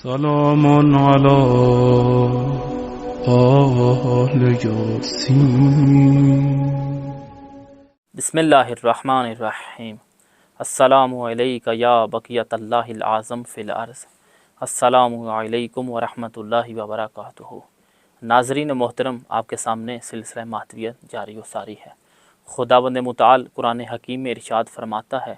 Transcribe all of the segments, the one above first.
سلام علی آل یاسین. بسم اللہ الرحمن الرحیم. السلام علیکم یا بقیت اللہ العظم فی الارض. السلام علیکم ورحمۃ اللہ وبرکاتہ. ناظرین محترم، آپ کے سامنے سلسلہ ماتویت جاری و ساری ہے. خداوند متعال قرآن حکیم میں ارشاد فرماتا ہے،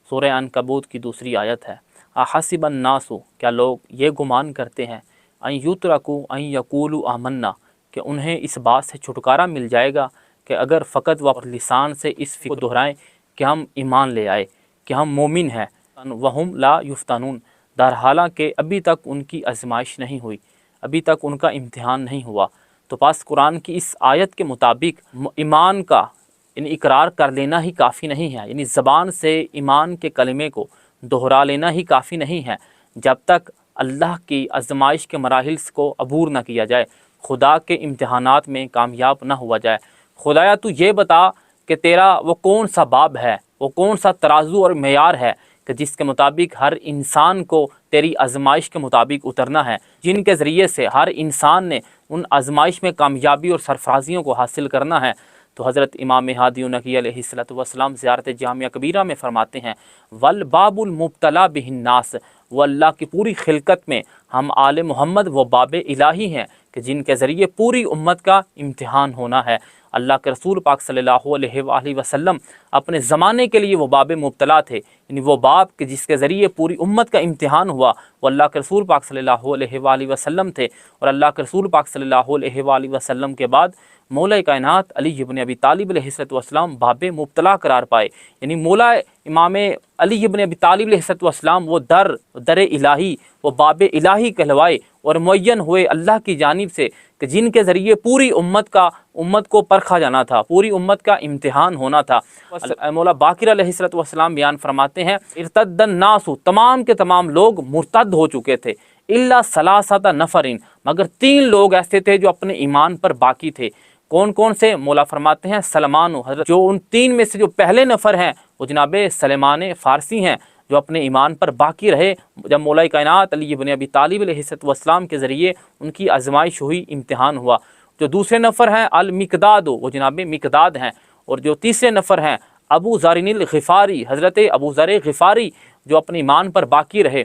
سورہ عنکبوت کی دوسری آیت ہے، احسب الناس، کیا لوگ یہ گمان کرتے ہیں، ان یترکوا ان یقولوا آمنا، کہ انہیں اس بات سے چھٹکارا مل جائے گا کہ اگر فقط وہ لسان سے اس فکر کو دہرائیں کہ ہم ایمان لے آئے، کہ ہم مومن ہیں، وہم لا یفتنون، درحالہ کہ ابھی تک ان کی آزمائش نہیں ہوئی، ابھی تک ان کا امتحان نہیں ہوا. تو پاس قرآن کی اس آیت کے مطابق ایمان کا اقرار کر لینا ہی کافی نہیں ہے، یعنی زبان سے ایمان کے کلمے کو دہرا لینا ہی کافی نہیں ہے جب تک اللہ کی آزمائش کے مراحل کو عبور نہ کیا جائے، خدا کے امتحانات میں کامیاب نہ ہوا جائے. خدایا تو یہ بتا کہ تیرا وہ کون سا باب ہے، وہ کون سا ترازو اور معیار ہے کہ جس کے مطابق ہر انسان کو تیری آزمائش کے مطابق اترنا ہے، جن کے ذریعے سے ہر انسان نے ان آزمائش میں کامیابی اور سرفرازیوں کو حاصل کرنا ہے. تو حضرت امام ہادی نقی علیہ السلام زیارت جامعہ کبیرہ میں فرماتے ہیں، والباب المبتلا بہ الناس، وہ اللہ کی پوری خلقت میں ہم آل محمد وہ باب الہی ہیں کہ جن کے ذریعے پوری امت کا امتحان ہونا ہے. اللہ کے رسول پاک صلی اللہ علیہ وآلہ وسلم اپنے زمانے کے لیے وہ باب مبتلا تھے، یعنی وہ باب کہ جس کے ذریعے پوری امت کا امتحان ہوا، وہ اللہ کے رسول پاک صلی اللہ علیہ وآلہ وسلم تھے. اور اللہ کے رسول پاک صلی اللہ علیہ وآلہ وسلم کے بعد مولا کائنات علی ابن ابی طالب علیہ السلام باب مبتلا قرار پائے، یعنی مولا امام علی ابن ابی طالب علیہ السلام وہ در الہی، وہ باب الہی کہلوائے اور معین ہوئے اللہ کی جانب سے کہ جن کے ذریعے پوری امت کو پرکھا جانا تھا، پوری امت کا امتحان ہونا تھا. مولا باقر علیہ السلام بیان فرماتے ہیں، ارتد الناس، تمام کے تمام لوگ مرتد ہو چکے تھے، الا ثلاثۃ نفر، مگر 3 لوگ ایسے تھے جو اپنے ایمان پر باقی تھے. کون کون سے؟ مولا فرماتے ہیں سلمان، حضرت جو ان 3 میں سے جو پہلے نفر ہیں وہ جناب سلمان فارسی ہیں جو اپنے ایمان پر باقی رہے جب مولا کائنات علی ابن ابی طالب علیہ السلام کے ذریعے ان کی آزمائش ہوئی، امتحان ہوا. جو دوسرے نفر ہیں المقداد، وہ جناب مقداد ہیں. اور جو تیسرے نفر ہیں ابو ذر الغفاری، حضرت ابو ذر غفاری جو اپنے ایمان پر باقی رہے.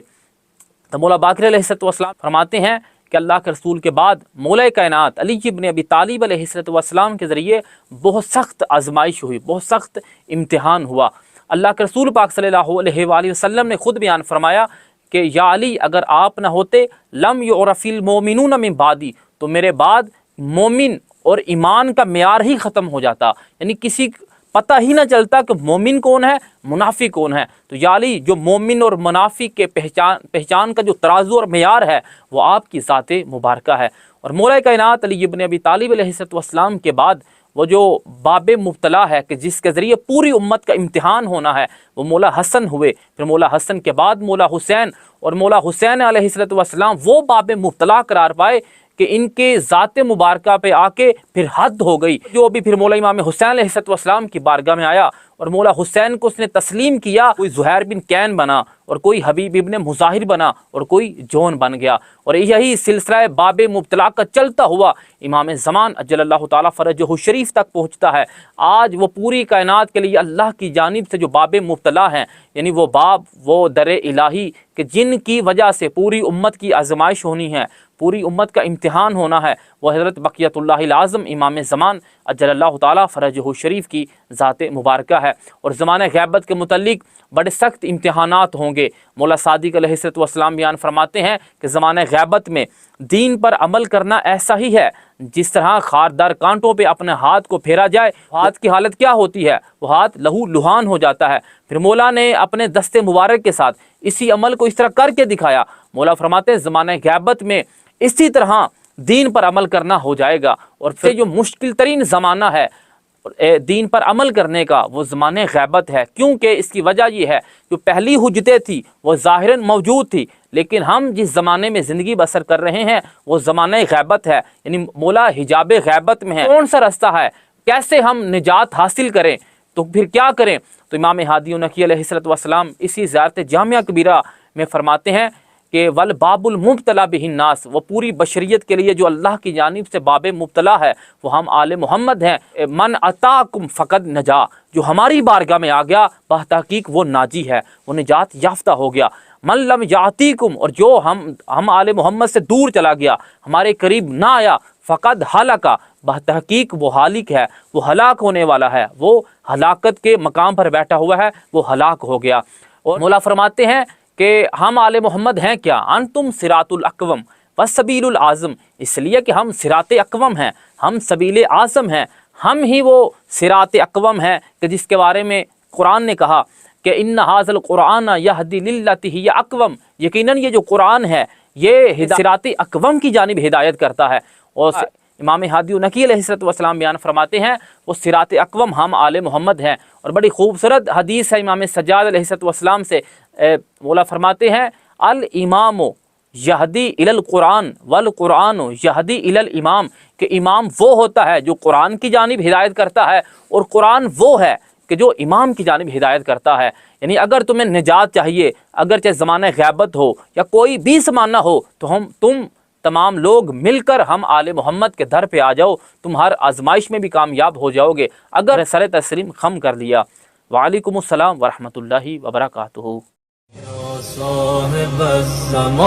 تو مولا باقر علیہ السلام فرماتے ہیں کہ اللہ کے رسول کے بعد مولا کائنات علی ابن ابی طالب علیہ السلام کے ذریعے بہت سخت آزمائش ہوئی، بہت سخت امتحان ہوا. اللہ کے رسول پاک صلی اللہ علیہ وآلہ وسلم نے خود بیان فرمایا کہ یا علی، اگر آپ نہ ہوتے لم یعرف المؤمنون من بعدی، تو میرے بعد مومن اور ایمان کا معیار ہی ختم ہو جاتا، یعنی کسی پتہ ہی نہ چلتا کہ مومن کون ہے، منافق کون ہے. تو یا علی، جو مومن اور منافق کے پہچان کا جو ترازو اور معیار ہے وہ آپ کی ذات مبارکہ ہے. اور مولا کائنات علی ابن ابی طالب علیہ السلام کے بعد وہ جو باب مبتلا ہے کہ جس کے ذریعے پوری امت کا امتحان ہونا ہے، وہ مولا حسن ہوئے. پھر مولا حسن کے بعد مولا حسین، اور مولا حسین علیہ السلام وہ باب مبتلا قرار پائے کہ ان کے ذات مبارکہ پہ آ کے پھر حد ہو گئی. جو بھی پھر مولا امام حسین علیہ السلام کی بارگاہ میں آیا اور مولا حسین کو اس نے تسلیم کیا، کوئی زہیر بن کین بنا اور کوئی حبیب ابن مظاہر بنا اور کوئی جون بن گیا. اور یہی سلسلہ باب مبتلا کا چلتا ہوا امام زمان اجل اللہ تعالیٰ فرجہ الشریف تک پہنچتا ہے. آج وہ پوری کائنات کے لیے اللہ کی جانب سے جو باب مبتلا ہیں، یعنی وہ باب، وہ در الہی کہ جن کی وجہ سے پوری امت کی آزمائش ہونی ہے، پوری امت کا امتحان ہونا ہے، وہ حضرت بقیت اللہ العظم امام زمان اجل اللہ تعالیٰ فرجہ الشریف کی ذات مبارکہ ہے. اور زمانہ غیبت کے متعلق بڑے سخت امتحانات ہوں گے. مولا صادق علیہ السلام بیان فرماتے ہیں کہ زمانہ غیبت میں دین پر عمل کرنا ایسا ہی ہے جس طرح خاردار کانٹوں پہ اپنے ہاتھ کو پھیرا جائے، ہاتھ کی حالت کیا ہوتی ہے؟ وہ ہاتھ لہو لہان ہو جاتا ہے. پھر مولا نے اپنے دست مبارک کے ساتھ اسی عمل کو اس طرح کر کے دکھایا. مولا فرماتے ہیں زمانہ غیبت میں اسی طرح دین پر عمل کرنا ہو جائے گا. اور پھر جو مشکل ترین زمانہ ہے دین پر عمل کرنے کا، وہ زمانہ غیبت ہے. کیونکہ اس کی وجہ یہ ہے، جو پہلی حجتیں تھی وہ ظاہراً موجود تھی، لیکن ہم جس زمانے میں زندگی بسر کر رہے ہیں وہ زمانہ غیبت ہے، یعنی مولا حجاب غیبت میں ہے. کون سا رستہ ہے، کیسے ہم نجات حاصل کریں، تو پھر کیا کریں؟ تو امام ہادی نقی علیہ السلام اسی زیارت جامعہ کبیرہ میں فرماتے ہیں کہ والباب المبتلا بہ الناس، وہ پوری بشریت کے لیے جو اللہ کی جانب سے باب مبتلا ہے وہ ہم آل محمد ہیں۔ من اتاکم فقد نجا، جو ہماری بارگاہ میں آ گیا بتحقیق وہ ناجی ہے، وہ نجات یافتہ ہو گیا۔ من لم یاتیکم، اور جو ہم آل محمد سے دور چلا گیا، ہمارے قریب نہ آیا، فقد ہلکا، بتحقیق وہ ہالک ہے، وہ ہلاک ہونے والا ہے، وہ ہلاکت کے مقام پر بیٹھا ہوا ہے، وہ ہلاک ہو گیا۔ اور مولا فرماتے ہیں کہ ہم آل محمد ہیں کیا؟ انتم صراط الاقوم والسبیل الاعظم، اس لیے کہ ہم صراط اقوم ہیں، ہم سبیل اعظم ہیں، ہم ہی وہ صراط اقوم ہیں کہ جس کے بارے میں قرآن نے کہا کہ ان ھذا القرآن یہدی للتی ہی اقوم، یقیناً یہ جو قرآن ہے یہ صراط اقوم کی جانب ہدایت کرتا ہے۔ اور امام ہادی نقی علیہ السلام بیان فرماتے ہیں وہ صراط اقوم ہم آل محمد ہیں۔ اور بڑی خوبصورت حدیث ہے امام سجاد علیہ السلام سے، مولا فرماتے ہیں الامام یہدی الی القرآن والقرآن یہدی الی الامام، کہ امام وہ ہوتا ہے جو قرآن کی جانب ہدایت کرتا ہے، اور قرآن وہ ہے کہ جو امام کی جانب ہدایت کرتا ہے۔ یعنی اگر تمہیں نجات چاہیے، اگر چاہے زمانہ غیبت ہو یا کوئی بھی زمانہ ہو، تو تم تمام لوگ مل کر ہم آل محمد کے در پہ آ جاؤ، تم ہر آزمائش میں بھی کامیاب ہو جاؤ گے اگر سر تسلیم خم کر لیا۔ وعلیکم السلام ورحمۃ اللہ وبرکاتہ۔ صاحب الزمان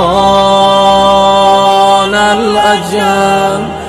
الأجل